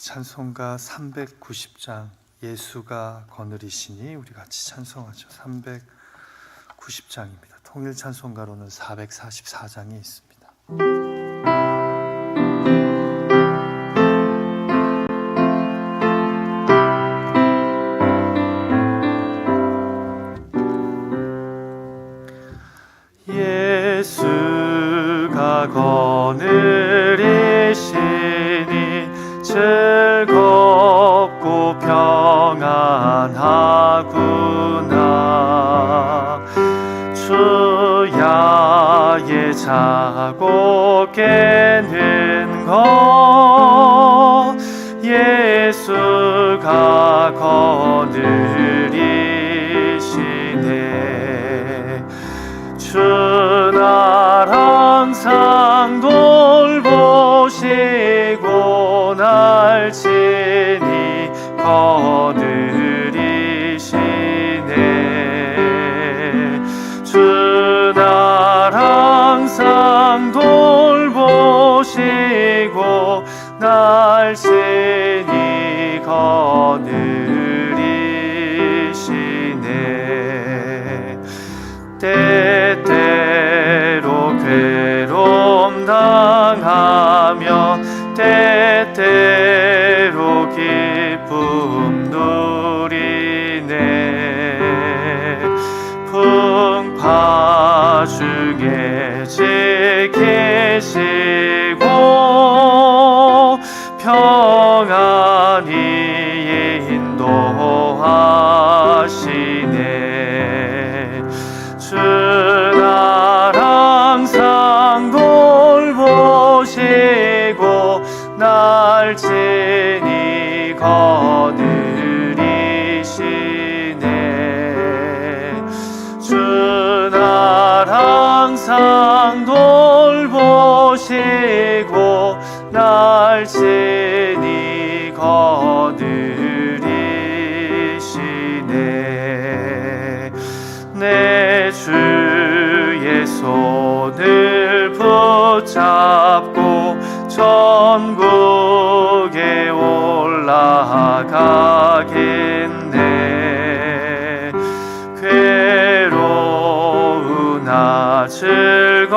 찬송가 390장 예수가 거느리시니 우리 같이 찬송하죠. 390장입니다. 통일 찬송가로는 444장이 있습니다. 예수가 거느리시니 즐겁고 평안하구나. 주야에 자고 깨는 것 예수가 거느리시네. 주 날 항상 돌보시고 날 친히 거느리시네. 주 날 항상 돌보시고 날 친히 거느리시네. 때때로 괴로움 당하며 때때로 기쁨 누리네. 풍파 중에 지키시고 평안히 인도하시네. 주 날 항상 돌보시고 날 친히 거느리시네. 주 날 항상 돌보시고 날 친히 거느리시네. 내 주의 손을 붙잡고 천국에 올라가겠네. 괴로우나 즐거우나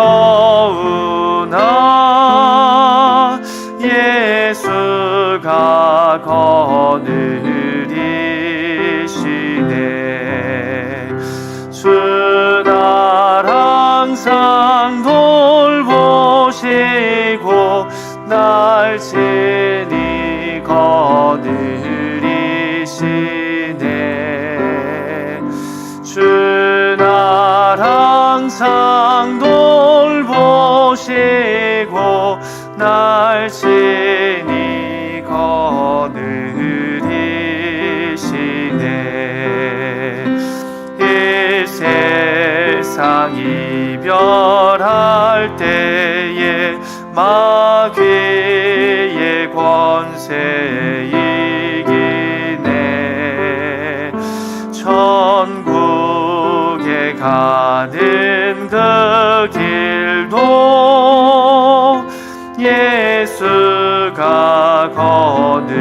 예수가 거느리시네. 주 날 항상 돌보시고 날 친히 거느리시네. 주 날 항상 돌보시고 날 친히 거느리시네. 이 세상 이별할 때에 마귀의 권세 이기네. 천국에 가는 그 길도 예수가 거느리시네.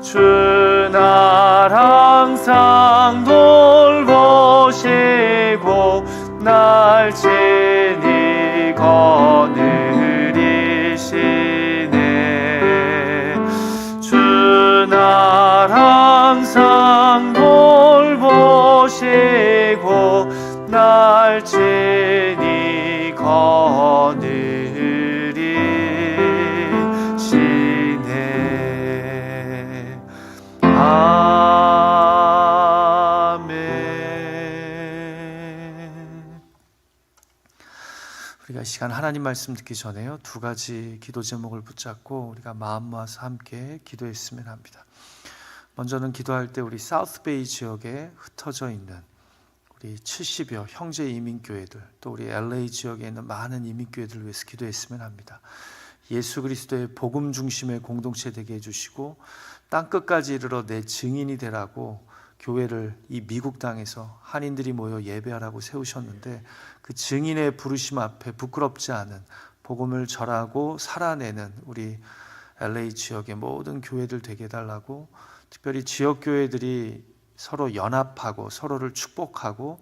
주 날 항상 돌보시고 날 친히 거느리시네. 주 날 항상 돌보시고 날 친히 거느리시네. 아멘. 우리가 이 시간 하나님 말씀 듣기 전에요, 두 가지 기도 제목을 붙잡고 우리가 마음 모아서 함께 기도했으면 합니다. 먼저는 기도할 때 우리 사우스베이 지역에 흩어져 있는 우리 70여 형제 이민교회들, 또 우리 LA 지역에 있는 많은 이민교회들을 위해서 기도했으면 합니다. 예수 그리스도의 복음 중심의 공동체 되게 해주시고 땅끝까지 이르러 내 증인이 되라고 교회를 이 미국 땅에서 한인들이 모여 예배하라고 세우셨는데 그 증인의 부르심 앞에 부끄럽지 않은 복음을 전하고 살아내는 우리 LA 지역의 모든 교회들 되게 해달라고, 특별히 지역 교회들이 서로 연합하고 서로를 축복하고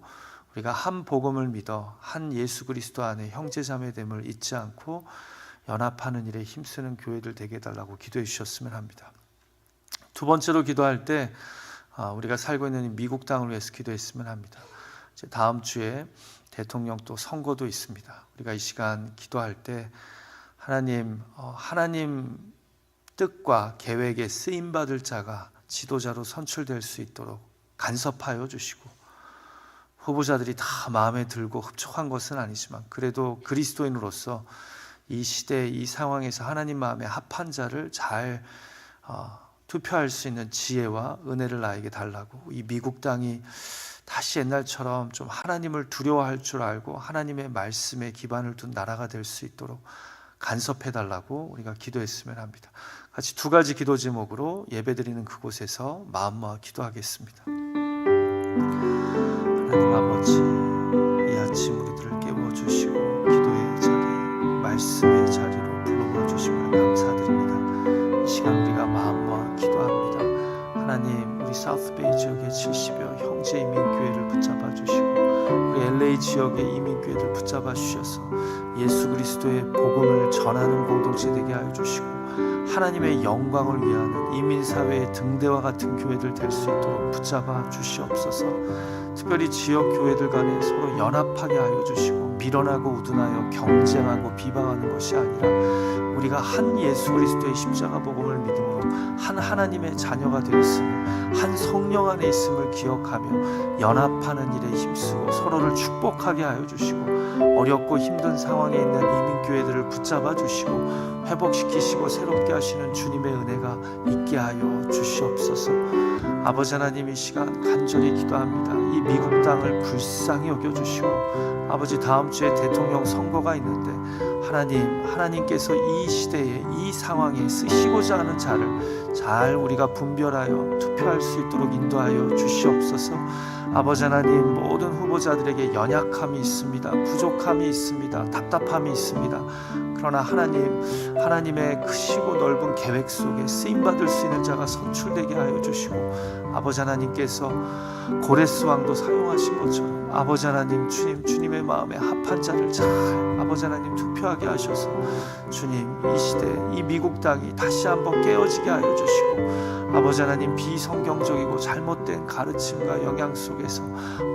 우리가 한 복음을 믿어 한 예수 그리스도 안에 형제자매됨을 잊지 않고 연합하는 일에 힘쓰는 교회들 되게 해달라고 기도해 주셨으면 합니다. 두 번째로 기도할 때 우리가 살고 있는 미국 땅을 위해서 기도했으면 합니다. 다음 주에 대통령 또 선거도 있습니다. 우리가 이 시간 기도할 때 하나님 뜻과 계획에 쓰임받을 자가 지도자로 선출될 수 있도록 간섭하여 주시고, 후보자들이 다 마음에 들고 흡족한 것은 아니지만 그래도 그리스도인으로서 이 시대 이 상황에서 하나님 마음에 합한 자를 잘 투표할 수 있는 지혜와 은혜를 나에게 달라고, 이 미국 땅이 다시 옛날처럼 좀 하나님을 두려워할 줄 알고 하나님의 말씀에 기반을 둔 나라가 될 수 있도록 간섭해 달라고 우리가 기도했으면 합니다. 같이 두 가지 기도 제목으로 예배드리는 그곳에서 마음 모아 기도하겠습니다. 하나님 아버지, 이 아침 우리들을 깨워주시고 기도의 자리, 말씀의 자리로 불러모아 주심을 감사드립니다. 이 시간 우리가 마음 모아 기도합니다. 하나님, 우리 사우스베이 지역의 70여 형제 이민교회를 붙잡아 주시고 우리 LA 지역의 이민교회를 붙잡아 주셔서 예수 그리스도의 복음을 전하는 공동체 되게 하여 주시고 하나님의 영광을 위하는 이민사회의 등대와 같은 교회들 될 수 있도록 붙잡아 주시옵소서. 특별히 지역 교회들 간에 서로 연합하게 하여 주시고 밀어나고 우둔하여 경쟁하고 비방하는 것이 아니라 우리가 한 예수 그리스도의 십자가 복음을 믿음으로 한 하나님의 자녀가 되었음을, 한 성령 안에 있음을 기억하며 연합하는 일에 힘쓰고 서로를 축복하게 하여 주시고 어렵고 힘든 상황에 있는 이민교회들을 붙잡아 주시고 회복시키시고 새롭게 하시는 주님의 은혜가 있게 하여 주시옵소서. 아버지 하나님, 이 시간 간절히 기도합니다. 이 미국 땅을 불쌍히 여겨주시고 아버지, 다음 주에 대통령 선거가 있는데 하나님께서 이 시대에 이 상황에 쓰시고자 하는 자를 잘 우리가 분별하여 투표할 수 있도록 인도하여 주시옵소서. 아버지 하나님, 모든 후보자들에게 연약함이 있습니다. 부족함이 있습니다. 답답함이 있습니다. 그러나 하나님의 크시고 넓은 계획 속에 쓰임받을 수 있는 자가 선출되게 하여 주시고 아버지 하나님께서 고레스 왕도 사용하신 것처럼 아버지 하나님, 주님의 마음에 합한 자를 잘 아버지 하나님 투표하게 하셔서 주님, 이 시대 이 미국 땅이 다시 한번 깨어지게 하여 주시고 아버지 하나님, 비성경적이고 잘못된 가르침과 영향 속에서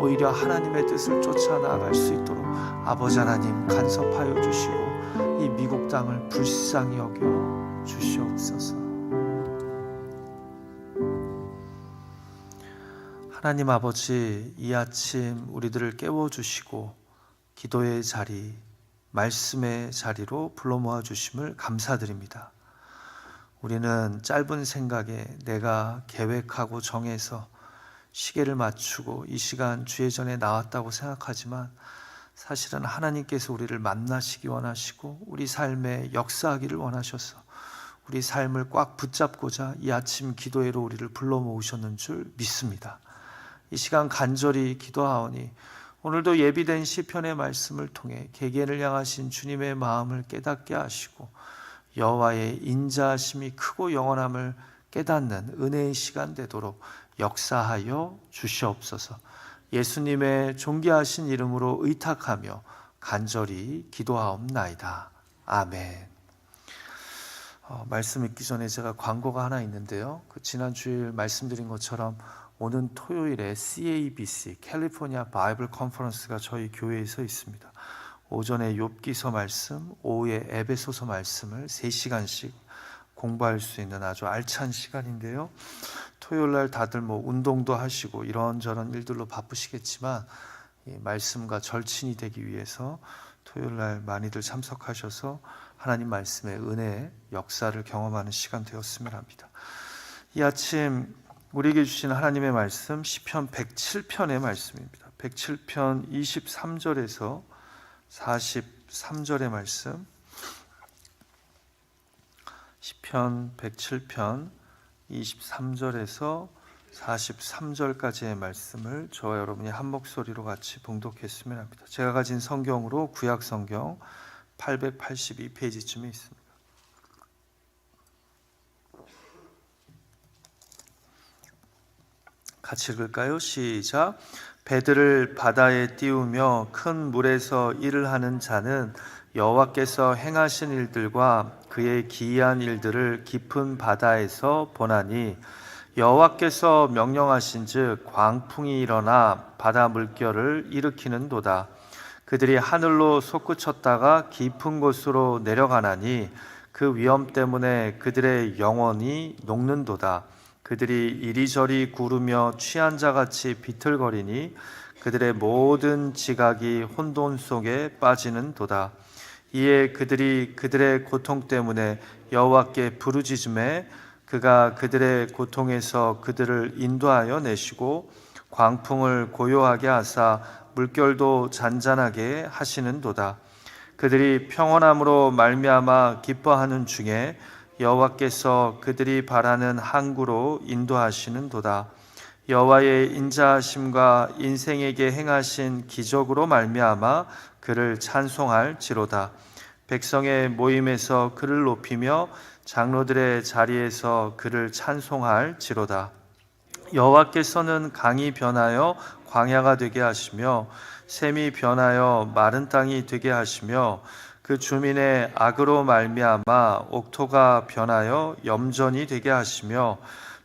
오히려 하나님의 뜻을 쫓아 나아갈 수 있도록 아버지 하나님 간섭하여 주시고 이 미국 땅을 불쌍히 여겨 주시옵소서. 하나님 아버지, 이 아침 우리들을 깨워주시고 기도의 자리, 말씀의 자리로 불러 모아 주심을 감사드립니다. 우리는 짧은 생각에 내가 계획하고 정해서 시계를 맞추고 이 시간 주의 전에 나왔다고 생각하지만 사실은 하나님께서 우리를 만나시기 원하시고 우리 삶에 역사하기를 원하셔서 우리 삶을 꽉 붙잡고자 이 아침 기도회로 우리를 불러 모으셨는 줄 믿습니다. 이 시간 간절히 기도하오니 오늘도 예비된 시편의 말씀을 통해 개개인을 향하신 주님의 마음을 깨닫게 하시고 여호와의 인자하심이 크고 영원함을 깨닫는 은혜의 시간 되도록 역사하여 주시옵소서. 예수님의 존귀하신 이름으로 의탁하며 간절히 기도하옵나이다. 아멘. 말씀 읽기 전에 제가 광고가 하나 있는데요. 지난 주일 말씀드린 것처럼 오는 토요일에 CABC 캘리포니아 바이블 컨퍼런스가 저희 교회에서 있습니다. 오전에 욥기서 말씀, 오후에 에베소서 말씀을 3시간씩 공부할 수 있는 아주 알찬 시간인데요. 토요일 날 다들 운동도 하시고 이런저런 일들로 바쁘시겠지만 이 말씀과 절친이 되기 위해서 토요일 날 많이들 참석하셔서 하나님 말씀의 은혜의 역사를 경험하는 시간 되었으면 합니다. 이 아침 우리에게 주신 하나님의 말씀 시편 107편의 말씀입니다. 107편 23절에서 43절의 말씀, 시편 107편 23절에서 43절까지의 말씀을 저와 여러분이 한 목소리로 같이 봉독했으면 합니다. 제가 가진 성경으로 구약 성경 882페이지쯤에 있습니다. 같이 읽을까요? 시작. 배들을 바다에 띄우며 큰 물에서 일을 하는 자는 여호와께서 행하신 일들과 그의 기이한 일들을 깊은 바다에서 보나니 여호와께서 명령하신즉 광풍이 일어나 바다 물결을 일으키는도다. 그들이 하늘로 솟구쳤다가 깊은 곳으로 내려가나니 그 위험 때문에 그들의 영혼이 녹는도다. 그들이 이리저리 구르며 취한 자같이 비틀거리니 그들의 모든 지각이 혼돈 속에 빠지는도다. 이에 그들이 그들의 고통 때문에 여호와께 부르짖음에 그가 그들의 고통에서 그들을 인도하여 내시고 광풍을 고요하게 하사 물결도 잔잔하게 하시는도다. 그들이 평온함으로 말미암아 기뻐하는 중에 여호와께서 그들이 바라는 항구로 인도하시는도다. 여호와의 인자하심과 인생에게 행하신 기적으로 말미암아 그를 찬송할지로다. 백성의 모임에서 그를 높이며 장로들의 자리에서 그를 찬송할지로다. 여호와께서는 강이 변하여 광야가 되게 하시며 샘이 변하여 마른 땅이 되게 하시며 그 주민의 악으로 말미암아 옥토가 변하여 염전이 되게 하시며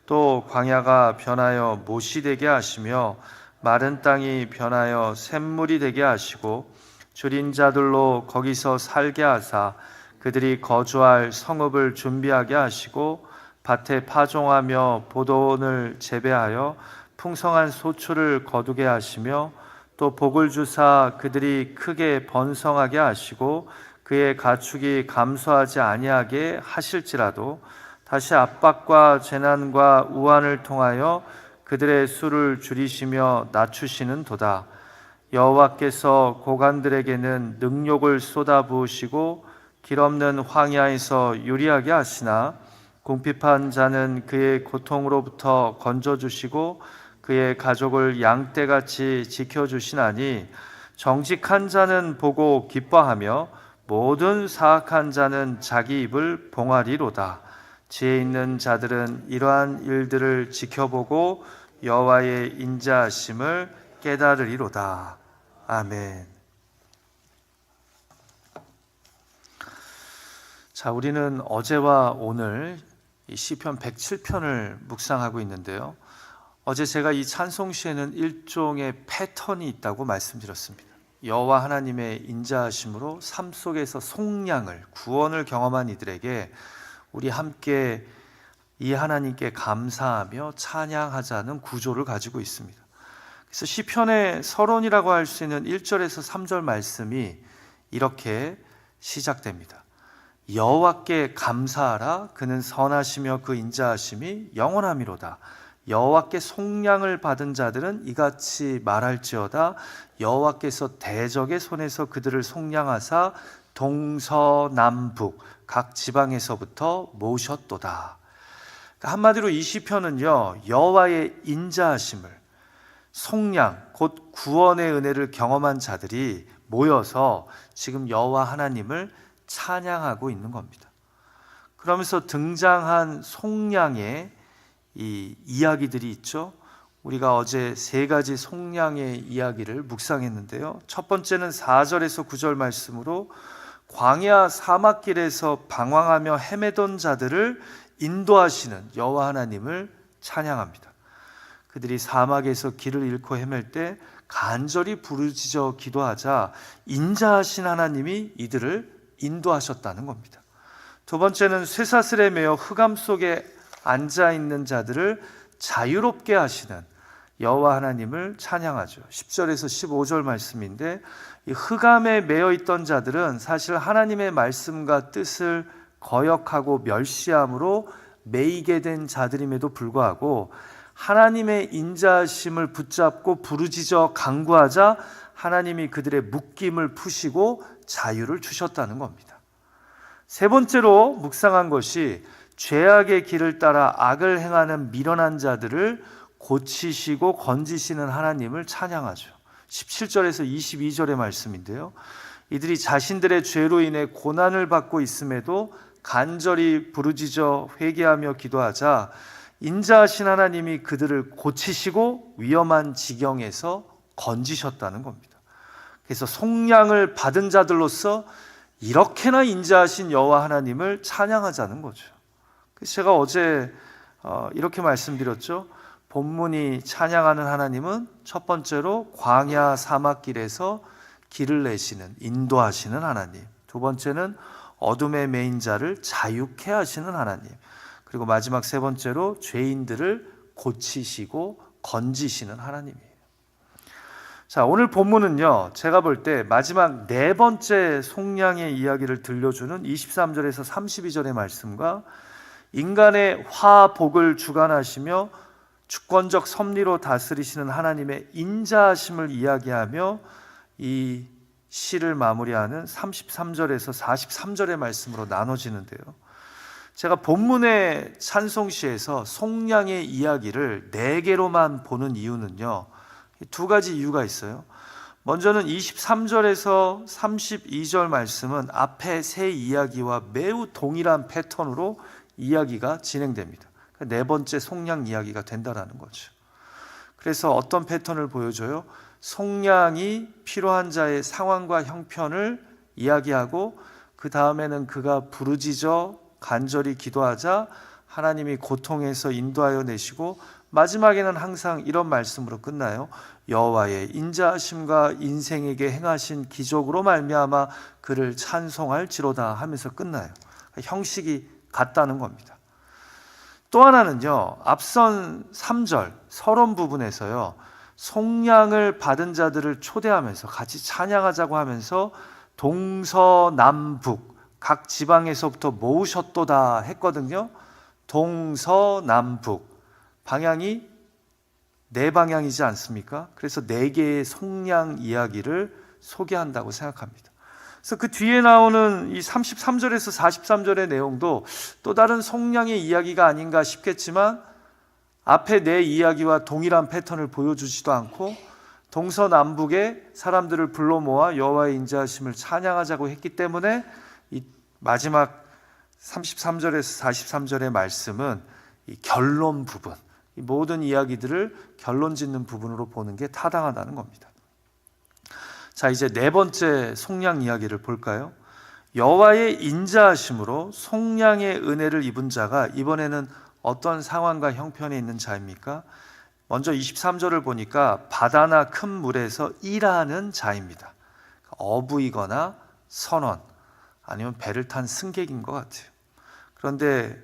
또 광야가 변하여 못이 되게 하시며 마른 땅이 변하여 샘물이 되게 하시고 줄인 자들로 거기서 살게 하사 그들이 거주할 성읍을 준비하게 하시고 밭에 파종하며 보돈을 재배하여 풍성한 소출을 거두게 하시며 또 복을 주사 그들이 크게 번성하게 하시고 그의 가축이 감소하지 아니하게 하실지라도 다시 압박과 재난과 우환을 통하여 그들의 수를 줄이시며 낮추시는도다. 여호와께서 고관들에게는 능욕을 쏟아부으시고 길 없는 황야에서 유리하게 하시나 궁핍한 자는 그의 고통으로부터 건져주시고 그의 가족을 양떼같이 지켜주시나니 정직한 자는 보고 기뻐하며 모든 사악한 자는 자기 입을 봉하리로다. 지혜 있는 자들은 이러한 일들을 지켜보고 여호와의 인자하심을 깨달으리로다. 아멘. 자, 우리는 어제와 오늘 이 시편 107편을 묵상하고 있는데요. 어제 제가 이 찬송시에는 일종의 패턴이 있다고 말씀드렸습니다. 여호와 하나님의 인자하심으로 삶 속에서 속량을, 구원을 경험한 이들에게 우리 함께 이 하나님께 감사하며 찬양하자는 구조를 가지고 있습니다. 그래서 시편의 서론이라고 할 수 있는 1절에서 3절 말씀이 이렇게 시작됩니다. 여호와께 감사하라. 그는 선하시며 그 인자하심이 영원함이로다. 여호와께 속량을 받은 자들은 이같이 말할지어다. 여호와께서 대적의 손에서 그들을 속량하사 동서남북 각 지방에서부터 모으셨도다. 한마디로 이 시편은요, 여호와의 인자하심을, 속량 곧 구원의 은혜를 경험한 자들이 모여서 지금 여호와 하나님을 찬양하고 있는 겁니다. 그러면서 등장한 속량의 이 이야기들이 있죠. 우리가 어제 세 가지 속량의 이야기를 묵상했는데요. 첫 번째는 4절에서 9절 말씀으로 광야 사막길에서 방황하며 헤매던 자들을 인도하시는 여호와 하나님을 찬양합니다. 그들이 사막에서 길을 잃고 헤맬 때 간절히 부르짖어 기도하자 인자하신 하나님이 이들을 인도하셨다는 겁니다. 두 번째는 쇠사슬에 매여 흑암 속에 앉아있는 자들을 자유롭게 하시는 여호와 하나님을 찬양하죠. 10절에서 15절 말씀인데 이 흑암에 매여 있던 자들은 사실 하나님의 말씀과 뜻을 거역하고 멸시함으로 매이게 된 자들임에도 불구하고 하나님의 인자하심을 붙잡고 부르짖어 간구하자 하나님이 그들의 묶임을 푸시고 자유를 주셨다는 겁니다. 세 번째로 묵상한 것이 죄악의 길을 따라 악을 행하는 미련한 자들을 고치시고 건지시는 하나님을 찬양하죠. 17절에서 22절의 말씀인데요. 이들이 자신들의 죄로 인해 고난을 받고 있음에도 간절히 부르짖어 회개하며 기도하자 인자하신 하나님이 그들을 고치시고 위험한 지경에서 건지셨다는 겁니다. 그래서 속량을 받은 자들로서 이렇게나 인자하신 여호와 하나님을 찬양하자는 거죠. 그래서 제가 어제 이렇게 말씀드렸죠. 본문이 찬양하는 하나님은 첫 번째로 광야 사막길에서 길을 내시는, 인도하시는 하나님. 두 번째는 어둠의 매인 자를 자유케 하시는 하나님. 그리고 마지막 세 번째로 죄인들을 고치시고 건지시는 하나님이에요. 자, 오늘 본문은요, 제가 볼 때 마지막 네 번째 속량의 이야기를 들려주는 23절에서 32절의 말씀과 인간의 화복을 주관하시며 주권적 섭리로 다스리시는 하나님의 인자하심을 이야기하며 이 시를 마무리하는 33절에서 43절의 말씀으로 나눠지는데요. 제가 본문의 찬송시에서 속량의 이야기를 4개로만 보는 이유는요, 두 가지 이유가 있어요. 먼저는 23절에서 32절 말씀은 앞에 세 이야기와 매우 동일한 패턴으로 이야기가 진행됩니다. 네 번째 속량 이야기가 된다는 거죠. 그래서 어떤 패턴을 보여줘요? 속량이 필요한 자의 상황과 형편을 이야기하고 그 다음에는 그가 부르짖어 간절히 기도하자 하나님이 고통에서 인도하여 내시고 마지막에는 항상 이런 말씀으로 끝나요. 여호와의 인자하심과 인생에게 행하신 기적으로 말미암아 그를 찬송할지로다 하면서 끝나요. 형식이 같다는 겁니다. 또 하나는요, 앞선 3절 서론 부분에서요, 속량을 받은 자들을 초대하면서 같이 찬양하자고 하면서 동서남북 각 지방에서부터 모으셨도다 했거든요. 동서남북 방향이 네 방향이지 않습니까? 그래서 4개의 속량 이야기를 소개한다고 생각합니다. 그래서 그 뒤에 나오는 이 33절에서 43절의 내용도 또 다른 속량의 이야기가 아닌가 싶겠지만 앞에 내 이야기와 동일한 패턴을 보여주지도 않고 동서남북의 사람들을 불러 모아 여호와의 인자하심을 찬양하자고 했기 때문에 이 마지막 33절에서 43절의 말씀은 이 결론 부분, 이 모든 이야기들을 결론 짓는 부분으로 보는 게 타당하다는 겁니다. 자, 이제 네 번째 속량 이야기를 볼까요? 여호와의 인자하심으로 속량의 은혜를 입은 자가 이번에는 어떤 상황과 형편에 있는 자입니까? 먼저 23절을 보니까 바다나 큰 물에서 일하는 자입니다. 어부이거나 선원 아니면 배를 탄 승객인 것 같아요. 그런데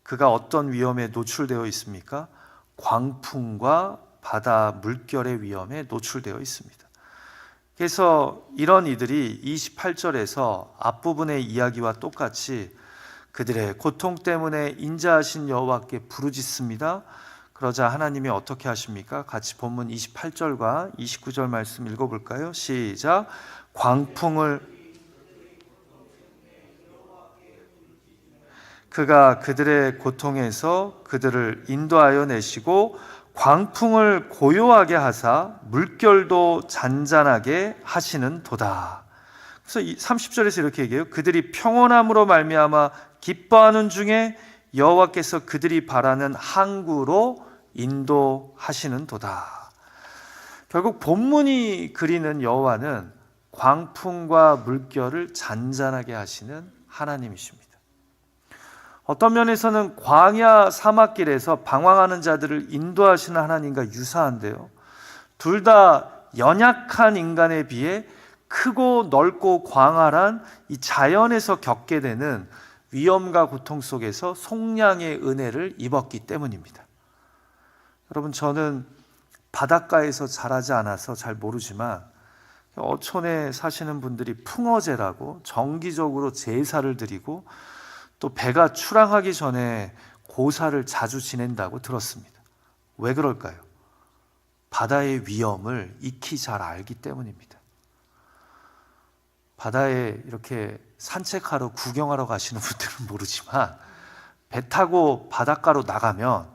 그가 어떤 위험에 노출되어 있습니까? 광풍과 바다 물결의 위험에 노출되어 있습니다. 그래서 이런 이들이 28절에서 앞부분의 이야기와 똑같이 그들의 고통 때문에 인자하신 여호와께 부르짖습니다. 그러자 하나님이 어떻게 하십니까? 같이 본문 28절과 29절 말씀 읽어볼까요? 시작. 그가 그들의 고통에서 그들을 인도하여 내시고 광풍을 고요하게 하사 물결도 잔잔하게 하시는 도다. 그래서 30절에서 이렇게 얘기해요. 그들이 평온함으로 말미암아 기뻐하는 중에 여호와께서 그들이 바라는 항구로 인도하시는 도다. 결국 본문이 그리는 여호와는 광풍과 물결을 잔잔하게 하시는 하나님이십니다. 어떤 면에서는 광야 사막길에서 방황하는 자들을 인도하시는 하나님과 유사한데요. 둘 다 연약한 인간에 비해 크고 넓고 광활한 이 자연에서 겪게 되는 위험과 고통 속에서 속량의 은혜를 입었기 때문입니다. 여러분, 저는 바닷가에서 자라지 않아서 잘 모르지만 어촌에 사시는 분들이 풍어제라고 정기적으로 제사를 드리고 또 배가 출항하기 전에 고사를 자주 지낸다고 들었습니다. 왜 그럴까요? 바다의 위험을 익히 잘 알기 때문입니다. 바다에 이렇게 산책하러 구경하러 가시는 분들은 모르지만 배 타고 바닷가로 나가면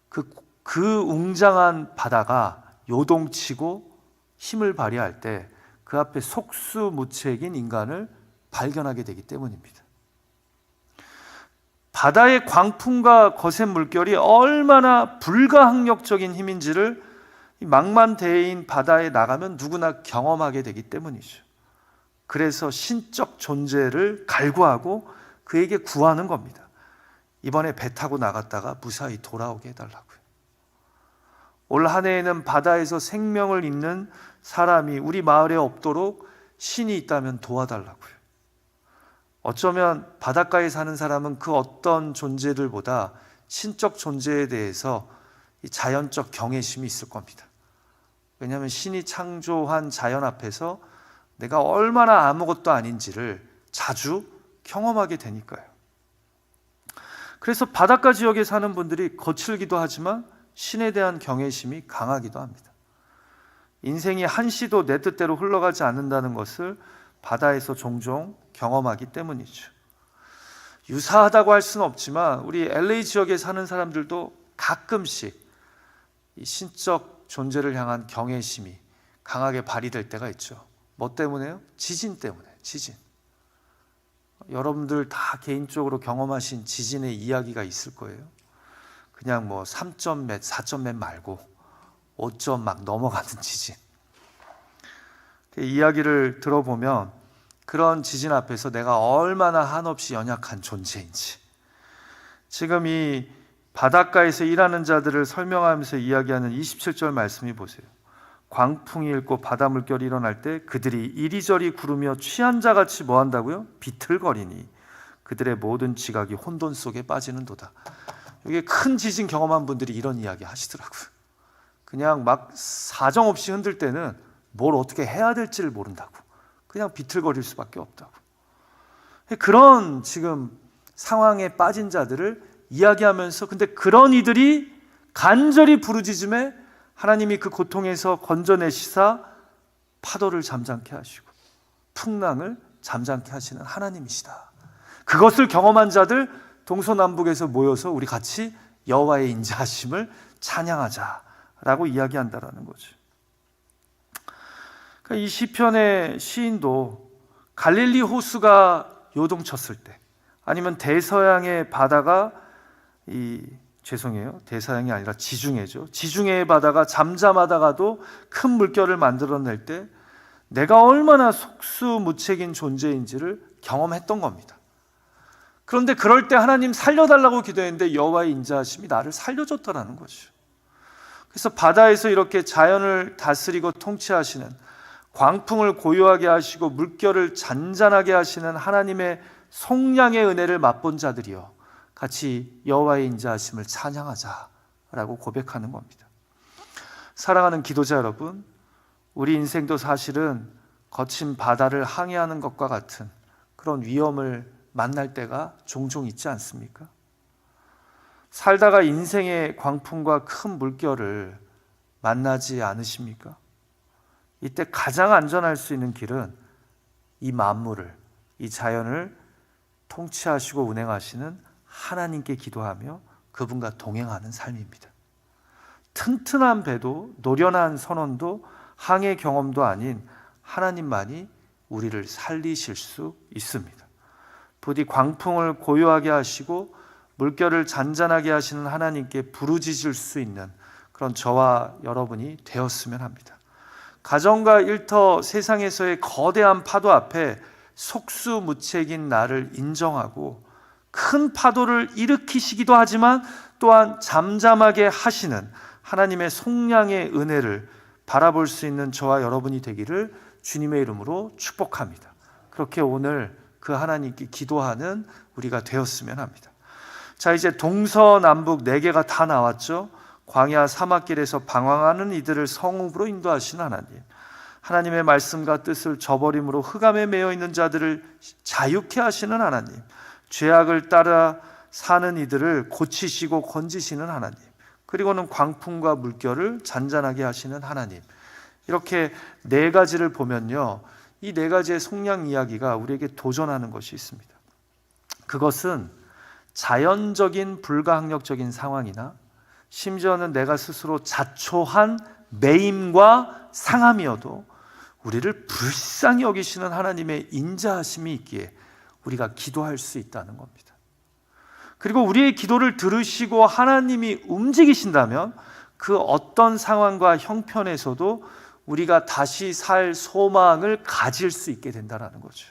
그 웅장한 바다가 요동치고 힘을 발휘할 때 그 앞에 속수무책인 인간을 발견하게 되기 때문입니다. 바다의 광풍과 거센 물결이 얼마나 불가항력적인 힘인지를 망만대해인 바다에 나가면 누구나 경험하게 되기 때문이죠. 그래서 신적 존재를 갈구하고 그에게 구하는 겁니다. 이번에 배 타고 나갔다가 무사히 돌아오게 해달라고요. 올 한 해에는 바다에서 생명을 잇는 사람이 우리 마을에 없도록 신이 있다면 도와달라고요. 어쩌면 바닷가에 사는 사람은 그 어떤 존재들보다 신적 존재에 대해서 자연적 경외심이 있을 겁니다. 왜냐하면 신이 창조한 자연 앞에서 내가 얼마나 아무것도 아닌지를 자주 경험하게 되니까요. 그래서 바닷가 지역에 사는 분들이 거칠기도 하지만 신에 대한 경외심이 강하기도 합니다. 인생이 한시도 내 뜻대로 흘러가지 않는다는 것을 바다에서 종종 경험하기 때문이죠. 유사하다고 할 수는 없지만 우리 LA 지역에 사는 사람들도 가끔씩 이 신적 존재를 향한 경외심이 강하게 발휘될 때가 있죠. 뭐 때문에요? 지진 때문에. 지진. 여러분들 다 개인적으로 경험하신 지진의 이야기가 있을 거예요. 그냥 뭐 3점 몇, 4점 몇 말고 5점 막 넘어가는 지진. 그 이야기를 들어보면 그런 지진 앞에서 내가 얼마나 한없이 연약한 존재인지, 지금 이 바닷가에서 일하는 자들을 설명하면서 이야기하는 27절 말씀이 보세요. 광풍이 일고 바다 물결이 일어날 때 그들이 이리저리 구르며 취한 자같이 뭐 한다고요? 비틀거리니 그들의 모든 지각이 혼돈 속에 빠지는도다. 이게 큰 지진 경험한 분들이 이런 이야기 하시더라고요. 그냥 막 사정없이 흔들 때는 뭘 어떻게 해야 될지를 모른다고, 그냥 비틀거릴 수밖에 없다고. 그런 지금 상황에 빠진 자들을 이야기하면서, 근데 그런 이들이 간절히 부르짖음에 하나님이 그 고통에서 건져내시사 파도를 잠잠케 하시고 풍랑을 잠잠케 하시는 하나님이시다. 그것을 경험한 자들 동서남북에서 모여서 우리 같이 여호와의 인자하심을 찬양하자라고 이야기한다라는 거죠. 이 시편의 시인도 갈릴리 호수가 요동쳤을 때, 아니면 대서양의 바다가 대서양이 아니라 지중해죠. 지중해의 바다가 잠잠하다가도 큰 물결을 만들어낼 때 내가 얼마나 속수무책인 존재인지를 경험했던 겁니다. 그런데 그럴 때 하나님 살려달라고 기도했는데 여호와의 인자하심이 나를 살려줬다라는 거죠. 그래서 바다에서 이렇게 자연을 다스리고 통치하시는, 광풍을 고요하게 하시고 물결을 잔잔하게 하시는 하나님의 속량의 은혜를 맛본 자들이여 같이 여호와의 인자하심을 찬양하자라고 고백하는 겁니다. 사랑하는 기도자 여러분, 우리 인생도 사실은 거친 바다를 항해하는 것과 같은 그런 위험을 만날 때가 종종 있지 않습니까? 살다가 인생의 광풍과 큰 물결을 만나지 않으십니까? 이때 가장 안전할 수 있는 길은 이 만물을, 이 자연을 통치하시고 운행하시는 하나님께 기도하며 그분과 동행하는 삶입니다. 튼튼한 배도 노련한 선원도 항해 경험도 아닌 하나님만이 우리를 살리실 수 있습니다. 부디 광풍을 고요하게 하시고 물결을 잔잔하게 하시는 하나님께 부르짖을 수 있는 그런 저와 여러분이 되었으면 합니다. 가정과 일터 세상에서의 거대한 파도 앞에 속수무책인 나를 인정하고 큰 파도를 일으키시기도 하지만 또한 잠잠하게 하시는 하나님의 속량의 은혜를 바라볼 수 있는 저와 여러분이 되기를 주님의 이름으로 축복합니다. 그렇게 오늘 그 하나님께 기도하는 우리가 되었으면 합니다. 자, 이제 동서남북 4개가 다 나왔죠. 광야 사막길에서 방황하는 이들을 성읍으로 인도하시는 하나님, 하나님의 말씀과 뜻을 저버림으로 흑암에 매여 있는 자들을 자유케 하시는 하나님, 죄악을 따라 사는 이들을 고치시고 건지시는 하나님, 그리고는 광풍과 물결을 잔잔하게 하시는 하나님. 이렇게 4가지를 보면요, 이 4가지의 속량 이야기가 우리에게 도전하는 것이 있습니다. 그것은 자연적인 불가항력적인 상황이나 심지어는 내가 스스로 자초한 매임과 상함이어도 우리를 불쌍히 여기시는 하나님의 인자하심이 있기에 우리가 기도할 수 있다는 겁니다. 그리고 우리의 기도를 들으시고 하나님이 움직이신다면 그 어떤 상황과 형편에서도 우리가 다시 살 소망을 가질 수 있게 된다는 거죠.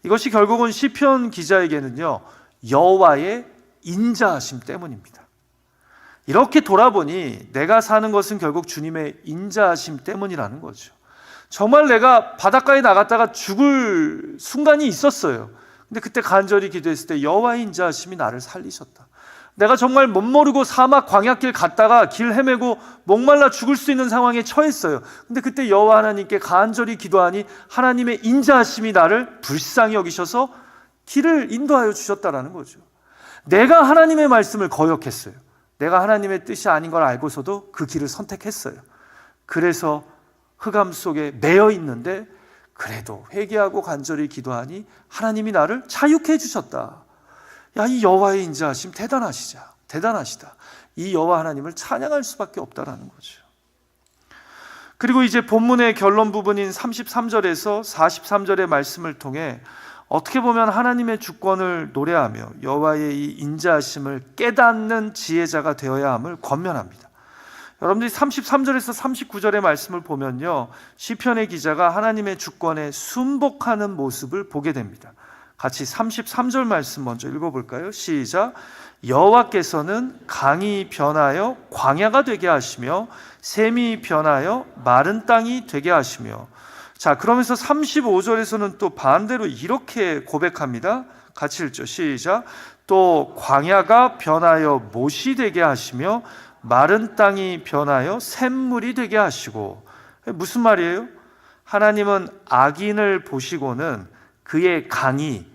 이것이 결국은 시편 기자에게는요, 여호와의 인자하심 때문입니다. 이렇게 돌아보니 내가 사는 것은 결국 주님의 인자하심 때문이라는 거죠. 정말 내가 바닷가에 나갔다가 죽을 순간이 있었어요. 근데 그때 간절히 기도했을 때 여호와의 인자하심이 나를 살리셨다. 내가 정말 못 모르고 사막 광야길 갔다가 길 헤매고 목말라 죽을 수 있는 상황에 처했어요. 근데 그때 여호와 하나님께 간절히 기도하니 하나님의 인자하심이 나를 불쌍히 여기셔서 길을 인도하여 주셨다라는 거죠. 내가 하나님의 말씀을 거역했어요. 내가 하나님의 뜻이 아닌 걸 알고서도 그 길을 선택했어요. 그래서 흑암 속에 매여 있는데 그래도 회개하고 간절히 기도하니 하나님이 나를 자유케 해주셨다. 야, 이 여호와의 인자하심 대단하시다. 이 여호와 하나님을 찬양할 수밖에 없다라는 거죠. 그리고 이제 본문의 결론 부분인 33절에서 43절의 말씀을 통해 어떻게 보면 하나님의 주권을 노래하며 여호와의 이 인자하심을 깨닫는 지혜자가 되어야 함을 권면합니다. 여러분들이 33절에서 39절의 말씀을 보면요, 시편의 기자가 하나님의 주권에 순복하는 모습을 보게 됩니다. 같이 33절 말씀 먼저 읽어볼까요? 시작. 여호와께서는 강이 변하여 광야가 되게 하시며 샘이 변하여 마른 땅이 되게 하시며. 자, 그러면서 35절에서는 또 반대로 이렇게 고백합니다. 같이 읽죠. 시작. 또 광야가 변하여 못이 되게 하시며 마른 땅이 변하여 샘물이 되게 하시고. 무슨 말이에요? 하나님은 악인을 보시고는 그의 강이,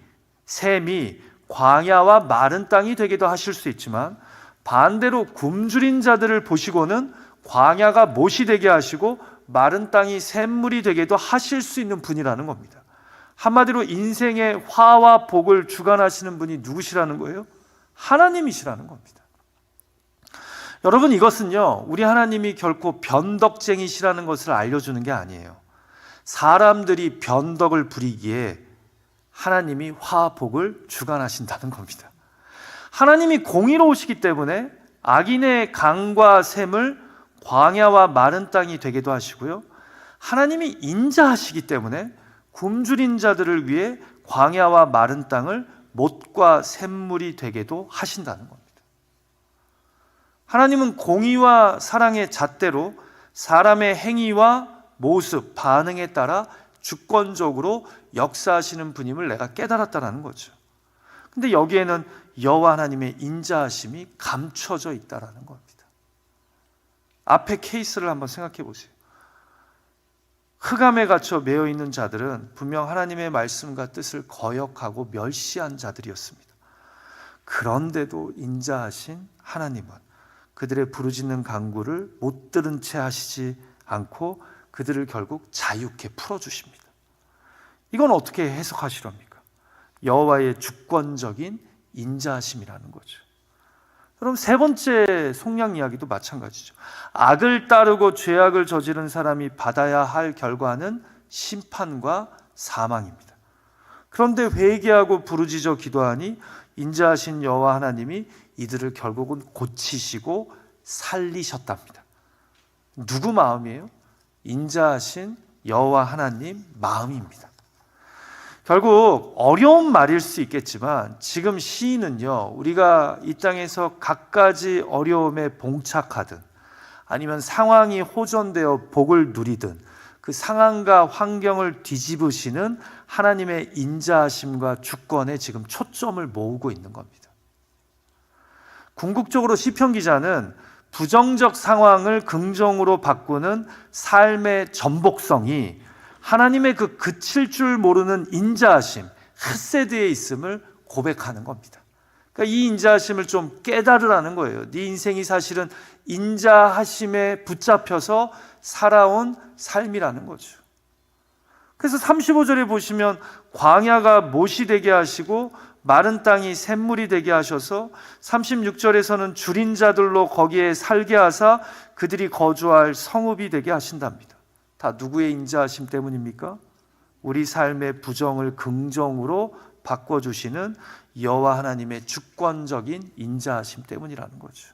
샘이 광야와 마른 땅이 되기도 하실 수 있지만 반대로 굶주린 자들을 보시고는 광야가 못이 되게 하시고 마른 땅이 샘물이 되게도 하실 수 있는 분이라는 겁니다. 한마디로 인생의 화와 복을 주관하시는 분이 누구시라는 거예요? 하나님이시라는 겁니다. 여러분, 이것은요, 우리 하나님이 결코 변덕쟁이시라는 것을 알려주는 게 아니에요. 사람들이 변덕을 부리기에 하나님이 화와 복을 주관하신다는 겁니다. 하나님이 공의로우시기 때문에 악인의 강과 샘을 광야와 마른 땅이 되게도 하시고요, 하나님이 인자하시기 때문에 굶주린 자들을 위해 광야와 마른 땅을 못과 샘물이 되게도 하신다는 겁니다. 하나님은 공의와 사랑의 잣대로 사람의 행위와 모습, 반응에 따라 주권적으로 역사하시는 분임을 내가 깨달았다는 거죠. 근데 여기에는 여호와 하나님의 인자하심이 감춰져 있다는 겁니다. 앞에 케이스를 한번 생각해 보세요. 흑암에 갇혀 매여 있는 자들은 분명 하나님의 말씀과 뜻을 거역하고 멸시한 자들이었습니다. 그런데도 인자하신 하나님은 그들의 부르짖는 간구를 못 들은 채 하시지 않고 그들을 결국 자유케 풀어주십니다. 이건 어떻게 해석하시렵니까? 여호와의 주권적인 인자하심이라는 거죠. 그럼 세 번째 속량 이야기도 마찬가지죠. 악을 따르고 죄악을 저지른 사람이 받아야 할 결과는 심판과 사망입니다. 그런데 회개하고 부르짖어 기도하니 인자하신 여호와 하나님이 이들을 결국은 고치시고 살리셨답니다. 누구 마음이에요? 인자하신 여호와 하나님 마음입니다. 결국 어려운 말일 수 있겠지만 지금 시인은요, 우리가 이 땅에서 갖가지 어려움에 봉착하든 아니면 상황이 호전되어 복을 누리든 그 상황과 환경을 뒤집으시는 하나님의 인자하심과 주권에 지금 초점을 모으고 있는 겁니다. 궁극적으로 시편 기자는 부정적 상황을 긍정으로 바꾸는 삶의 전복성이 하나님의 그 그칠 줄 모르는 인자하심, 헤세드에 있음을 고백하는 겁니다. 그러니까 이 인자하심을 좀 깨달으라는 거예요. 네 인생이 사실은 인자하심에 붙잡혀서 살아온 삶이라는 거죠. 그래서 35절에 보시면 광야가 못이 되게 하시고 마른 땅이 샘물이 되게 하셔서 36절에서는 줄인 자들로 거기에 살게 하사 그들이 거주할 성읍이 되게 하신답니다. 다 누구의 인자하심 때문입니까? 우리 삶의 부정을 긍정으로 바꿔주시는 여호와 하나님의 주권적인 인자하심 때문이라는 거죠.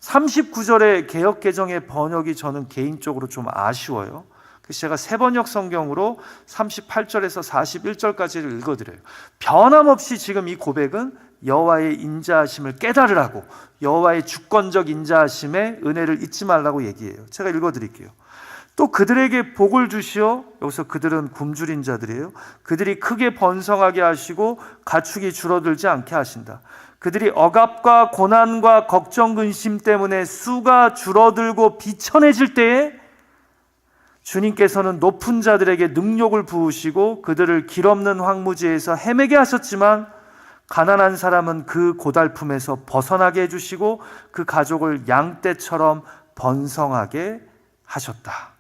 39절의 개역개정의 번역이 저는 개인적으로 좀 아쉬워요. 그래서 제가 세번역 성경으로 38절에서 41절까지를 읽어드려요. 변함없이 지금 이 고백은 여호와의 인자하심을 깨달으라고, 여호와의 주권적 인자하심의 은혜를 잊지 말라고 얘기해요. 제가 읽어드릴게요. 또 그들에게 복을 주시어, 여기서 그들은 굶주린 자들이에요. 그들이 크게 번성하게 하시고 가축이 줄어들지 않게 하신다. 그들이 억압과 고난과 걱정 근심 때문에 수가 줄어들고 비천해질 때에 주님께서는 높은 자들에게 능력을 부으시고 그들을 길 없는 황무지에서 헤매게 하셨지만 가난한 사람은 그 고달픔에서 벗어나게 해주시고 그 가족을 양떼처럼 번성하게 하셨다.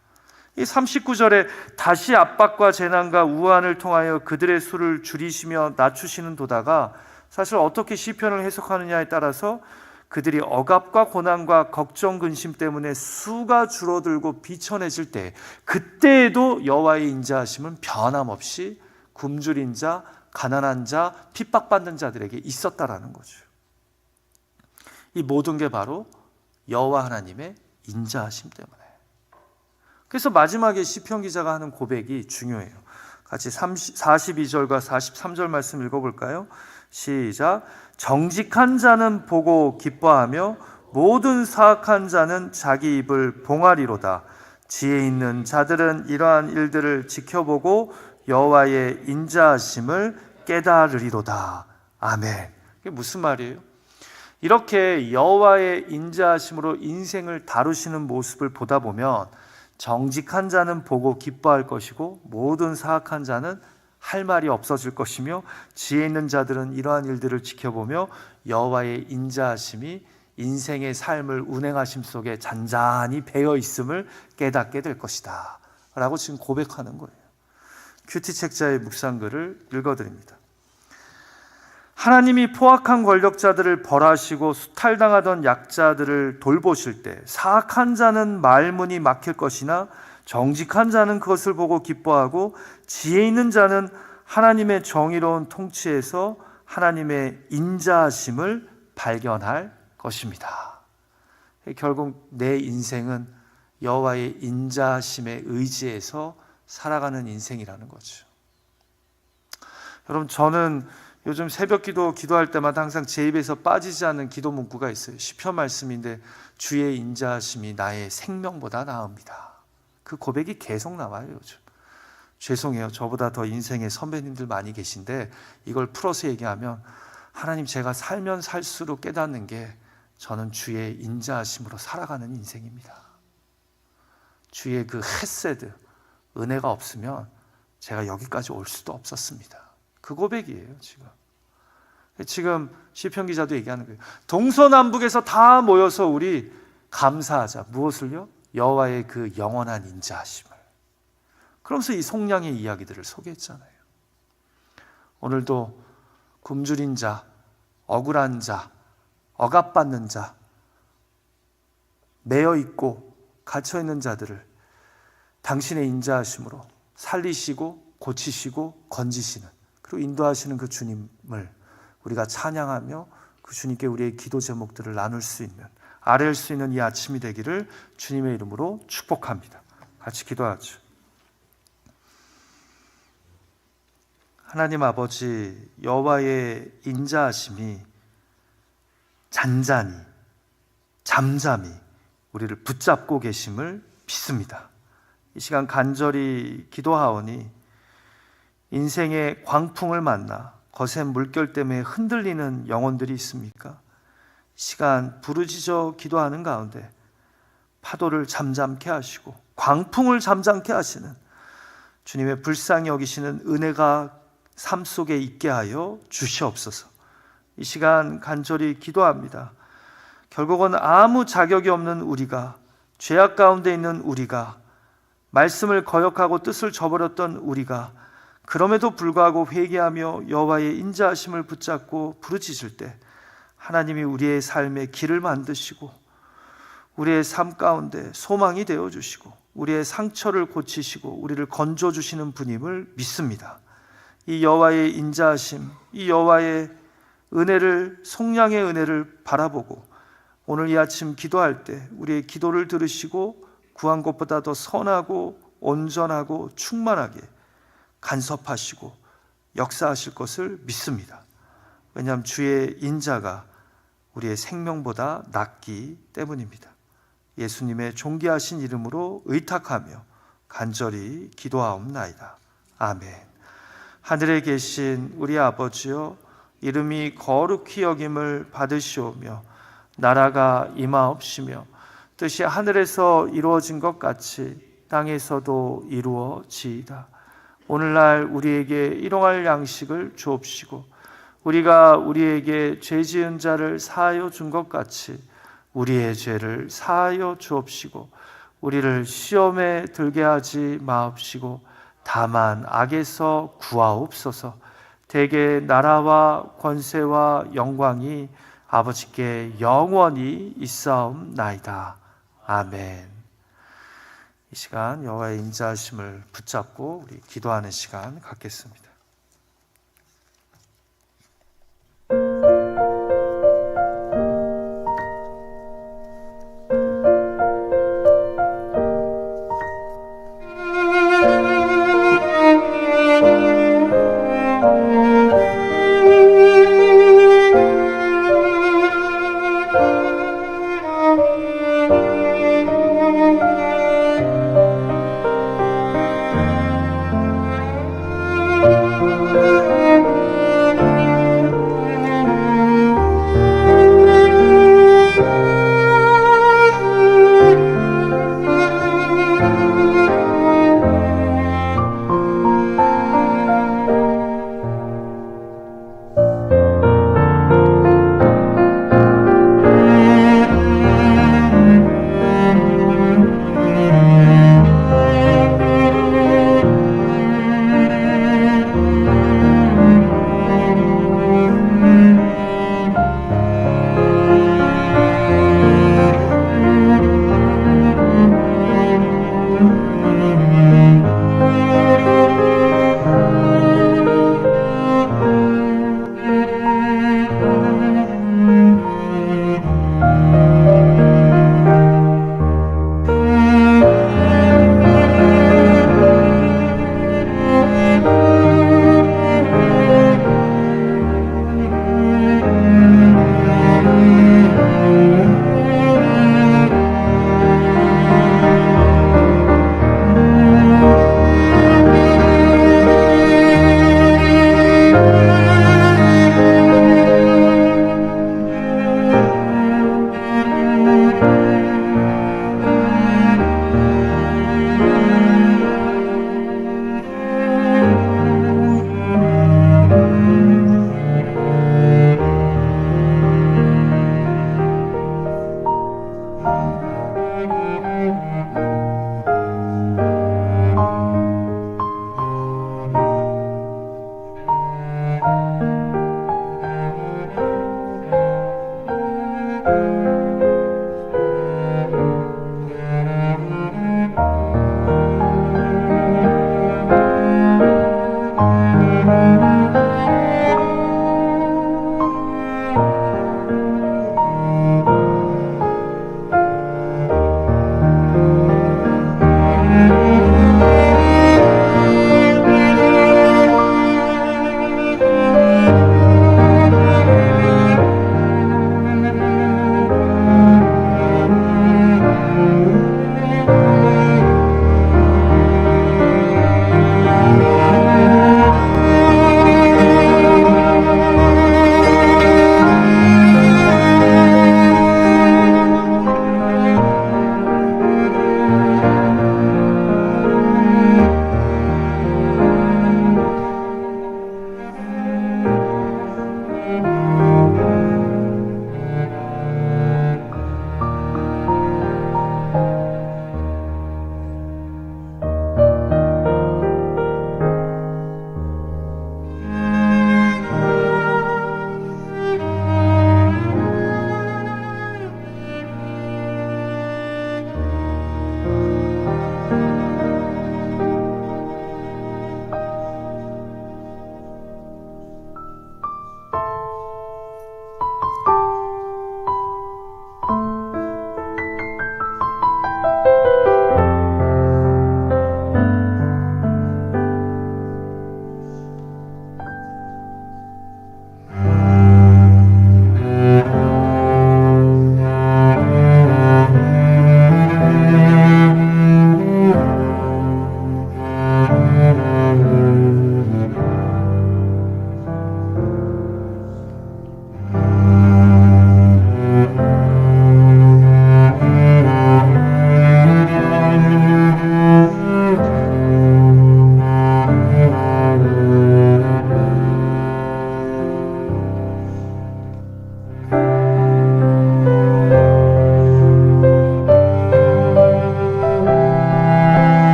이 39절에 다시 압박과 재난과 우환을 통하여 그들의 수를 줄이시며 낮추시는 도다가 사실 어떻게 시편을 해석하느냐에 따라서 그들이 억압과 고난과 걱정 근심 때문에 수가 줄어들고 비천해질 때, 그때에도 여호와의 인자하심은 변함없이 굶주린 자, 가난한 자, 핍박받는 자들에게 있었다라는 거죠. 이 모든 게 바로 여호와 하나님의 인자하심 때문에. 그래서 마지막에 시편 기자가 하는 고백이 중요해요. 같이 42절과 43절 말씀 읽어볼까요? 시작. 정직한 자는 보고 기뻐하며 모든 사악한 자는 자기 입을 봉하리로다. 지혜 있는 자들은 이러한 일들을 지켜보고 여호와의 인자하심을 깨달으리로다. 아멘. 이게 무슨 말이에요? 이렇게 여호와의 인자하심으로 인생을 다루시는 모습을 보다 보면 정직한 자는 보고 기뻐할 것이고 모든 사악한 자는 할 말이 없어질 것이며 지혜 있는 자들은 이러한 일들을 지켜보며 여호와의 인자하심이 인생의 삶을 운행하심 속에 잔잔히 배어 있음을 깨닫게 될 것이다 라고 지금 고백하는 거예요. 큐티 책자의 묵상글을 읽어드립니다. 하나님이 포악한 권력자들을 벌하시고 수탈당하던 약자들을 돌보실 때 사악한 자는 말문이 막힐 것이나 정직한 자는 그것을 보고 기뻐하고 지혜 있는 자는 하나님의 정의로운 통치에서 하나님의 인자하심을 발견할 것입니다. 결국 내 인생은 여호와의 인자하심의 의지에서 살아가는 인생이라는 거죠. 여러분, 저는 요즘 새벽 기도할 때마다 항상 제 입에서 빠지지 않는 기도 문구가 있어요. 시편 말씀인데 주의 인자하심이 나의 생명보다 나읍니다. 그 고백이 계속 나와요 요즘. 죄송해요, 저보다 더 인생의 선배님들 많이 계신데 이걸 풀어서 얘기하면 하나님, 제가 살면 살수록 깨닫는 게 저는 주의 인자하심으로 살아가는 인생입니다. 주의 그 헤세드, 은혜가 없으면 제가 여기까지 올 수도 없었습니다. 그 고백이에요. 지금 시편 기자도 얘기하는 거예요. 동서남북에서 다 모여서 우리 감사하자. 무엇을요? 여호와의 그 영원한 인자하심을. 그러면서 이 속량의 이야기들을 소개했잖아요. 오늘도 굶주린 자, 억울한 자, 억압받는 자, 매여 있고 갇혀 있는 자들을 당신의 인자하심으로 살리시고 고치시고 건지시는, 그리고 인도하시는 그 주님을 우리가 찬양하며 그 주님께 우리의 기도 제목들을 나눌 수 있는, 아뢰일 수 있는 이 아침이 되기를 주님의 이름으로 축복합니다. 같이 기도하죠. 하나님 아버지, 여호와의 인자하심이 잔잔히 잠잠히 우리를 붙잡고 계심을 믿습니다. 이 시간 간절히 기도하오니 인생의 광풍을 만나 거센 물결 때문에 흔들리는 영혼들이 있습니까? 시간 부르짖어 기도하는 가운데 파도를 잠잠케 하시고 광풍을 잠잠케 하시는 주님의 불쌍히 여기시는 은혜가 삶 속에 있게 하여 주시옵소서. 이 시간 간절히 기도합니다. 결국은 아무 자격이 없는 우리가, 죄악 가운데 있는 우리가, 말씀을 거역하고 뜻을 저버렸던 우리가 그럼에도 불구하고 회개하며 여호와의 인자하심을 붙잡고 부르짖을 때 하나님이 우리의 삶의 길을 만드시고 우리의 삶 가운데 소망이 되어주시고 우리의 상처를 고치시고 우리를 건져주시는 분임을 믿습니다. 이 여호와의 인자하심, 이 여호와의 은혜를, 속량의 은혜를 바라보고 오늘 이 아침 기도할 때 우리의 기도를 들으시고 구한 것보다 더 선하고 온전하고 충만하게 간섭하시고 역사하실 것을 믿습니다. 왜냐하면 주의 인자가 우리의 생명보다 낫기 때문입니다. 예수님의 존귀하신 이름으로 의탁하며 간절히 기도하옵나이다. 아멘. 하늘에 계신 우리 아버지여, 이름이 거룩히 여김을 받으시오며 나라가 임하옵시며 뜻이 하늘에서 이루어진 것 같이 땅에서도 이루어지이다. 오늘날 우리에게 일용할 양식을 주옵시고 우리가 우리에게 죄 지은 자를 사하여 준 것 같이 우리의 죄를 사하여 주옵시고 우리를 시험에 들게 하지 마옵시고 다만 악에서 구하옵소서. 대개 나라와 권세와 영광이 아버지께 영원히 있사옵나이다. 아멘. 이 시간 여호와의 인자하심을 붙잡고 우리 기도하는 시간 갖겠습니다.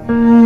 아멘.